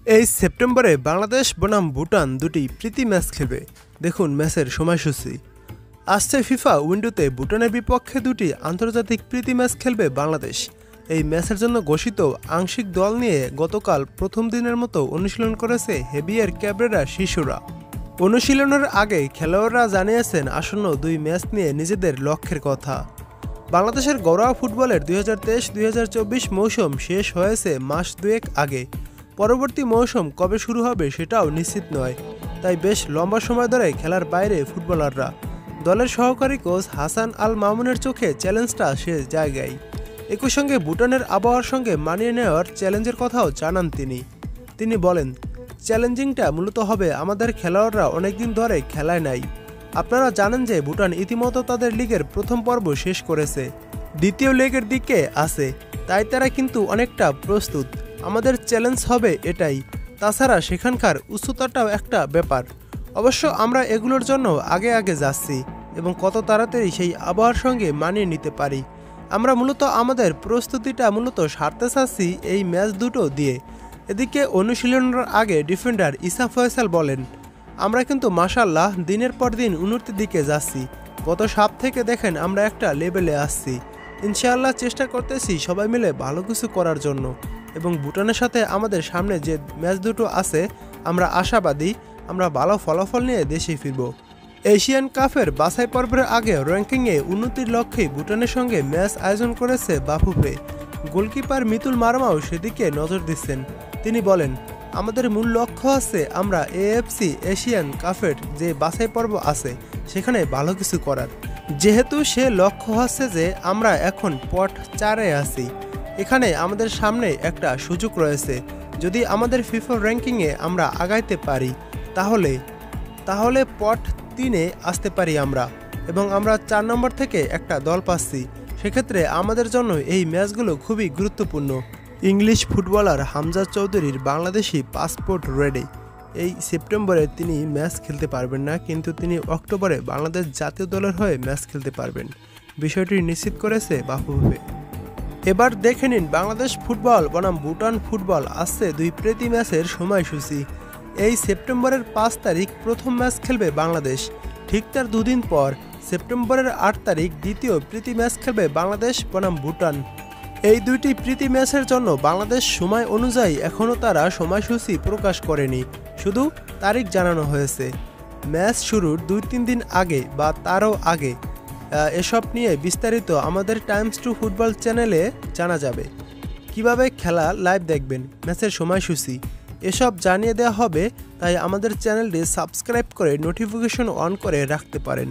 এই সেপ্টেম্বরে বাংলাদেশ বনাম ভুটান দুটি প্রীতি ম্যাচ খেলবে। দেখুন ম্যাচের সময়সূচি। আসছে ফিফা উইন্ডোতে ভুটানের বিপক্ষে দুটি আন্তর্জাতিক প্রীতি ম্যাচ খেলবে বাংলাদেশ। এই ম্যাচের জন্য ঘোষিত আংশিক দল নিয়ে গতকাল প্রথম দিনের মতো অনুশীলন করেছে হেভিয়ার ক্যাবরেরা শিশুরা। অনুশীলনের আগে খেলোয়াড়রা জানিয়েছেন আসন্ন দুই ম্যাচ নিয়ে নিজেদের লক্ষ্যের কথা। বাংলাদেশের ঘরোয়া ফুটবলের 2023-2024 মৌসুম শেষ হয়েছে মাস দুয়েক আগে। পরবর্তী মৌসুম কবে শুরু হবে সেটাও নিশ্চিত নয়, তাই বেশ লম্বা সময় ধরে খেলার বাইরে ফুটবলাররা। দলের সহকারী কোচ হাসান আল মামুনের চোখে চ্যালেঞ্জটা সে জায়গায়। একই সঙ্গে ভুটানের আবহাওয়ার সঙ্গে মানিয়ে নেওয়ার চ্যালেঞ্জের কথাও জানান তিনি বলেন, চ্যালেঞ্জিংটা মূলত হবে আমাদের খেলোয়াড়রা অনেকদিন ধরে খেলায় নাই। আপনারা জানেন যে ভুটান ইতিমধ্যে তাদের লিগের প্রথম পর্ব শেষ করেছে, দ্বিতীয় লেগের দিকে আছে, তাই তারা কিন্তু অনেকটা প্রস্তুত। আমাদের চ্যালেঞ্জ হবে এটাই। তাছাড়া সেখানকার উচ্চতাটাও একটা ব্যাপার। অবশ্য আমরা এগুলোর জন্য আগে যাচ্ছি এবং কত তাড়াতাড়ি সেই আবহাওয়ার সঙ্গে মানিয়ে নিতে পারি। আমরা মূলত আমাদের প্রস্তুতিটা সারতে চাচ্ছি এই ম্যাচ দুটো দিয়ে। এদিকে অনুশীলনের আগে ডিফেন্ডার ইসা ফয়সাল বলেন, আমরা কিন্তু মাশাআল্লাহ দিনের পর দিন উন্নতির দিকে যাচ্ছি। গত সাপ থেকে দেখেন আমরা একটা লেভেলে আসছি। ইনশাআল্লাহ চেষ্টা করতেছি সবাই মিলে ভালো কিছু করার জন্য এবং ভুটানের সাথে আমাদের সামনে যে ম্যাচ দুটো আছে আমরা আশাবাদী আমরা ভালো ফলাফল নিয়ে দেশে ফিরব। এশিয়ান কাপের বাছাই পর্বের আগে র্যাঙ্কিংয়ে উন্নতির লক্ষ্যে ভুটানের সঙ্গে ম্যাচ আয়োজন করেছে বাফুফে। গোলকিপার মিতুল মারমাও সেদিকে নজর দিচ্ছেন। তিনি বলেন, আমাদের মূল লক্ষ্য আছে আমরা এএফসি এশিয়ান কাপের যে বাছাই পর্ব আছে সেখানে ভালো কিছু করার। যেহেতু সে লক্ষ্য হচ্ছে যে আমরা এখন পট 4-এ আছি, এখানে আমাদের সামনে একটা সুযোগ রয়েছে। যদি আমাদের ফিফা র্যাঙ্কিংয়ে আমরা আগাইতে পারি তাহলে পট 3-এ আসতে পারি আমরা, এবং আমরা 4 নম্বর থেকে একটা দল পাচ্ছি। সেক্ষেত্রে আমাদের জন্য এই ম্যাচগুলো খুবই গুরুত্বপূর্ণ। ইংলিশ ফুটবলার হামজা চৌধুরীর বাংলাদেশি পাসপোর্ট রেডি। এই সেপ্টেম্বরে তিনি ম্যাচ খেলতে পারবেন না, কিন্তু তিনি অক্টোবরে বাংলাদেশ জাতীয় দলের হয়ে ম্যাচ খেলতে পারবেন। বিষয়টি নিশ্চিত করেছে বাফুফে। এবার দেখে নিন বাংলাদেশ ফুটবল বনাম ভুটান ফুটবল আসছে দুই প্রীতি ম্যাচের সময়সূচি। এই সেপ্টেম্বরের 5 তারিখ প্রথম ম্যাচ খেলবে বাংলাদেশ। ঠিক তার দুদিন পর সেপ্টেম্বরের 8 তারিখ দ্বিতীয় প্রীতি ম্যাচ খেলবে বাংলাদেশ বনাম ভুটান। এই দুইটি প্রীতি ম্যাচের জন্য বাংলাদেশ সময় অনুযায়ী এখনও তারা সময়সূচি প্রকাশ করেনি, শুধু তারিখ জানানো হয়েছে। ম্যাচ শুরুর 2-3 দিন আগে বা তারও আগে এসব নিয়ে বিস্তারিত আমাদের টাইমস টু ফুটবল চ্যানেলে জানা যাবে। কিভাবে খেলা লাইভ দেখবেন, ম্যাচের সময়সূচি এসব জানিয়ে দেওয়া হবে, তাই আমাদের চ্যানেলটি সাবস্ক্রাইব করে নোটিফিকেশন অন করে রাখতে পারেন।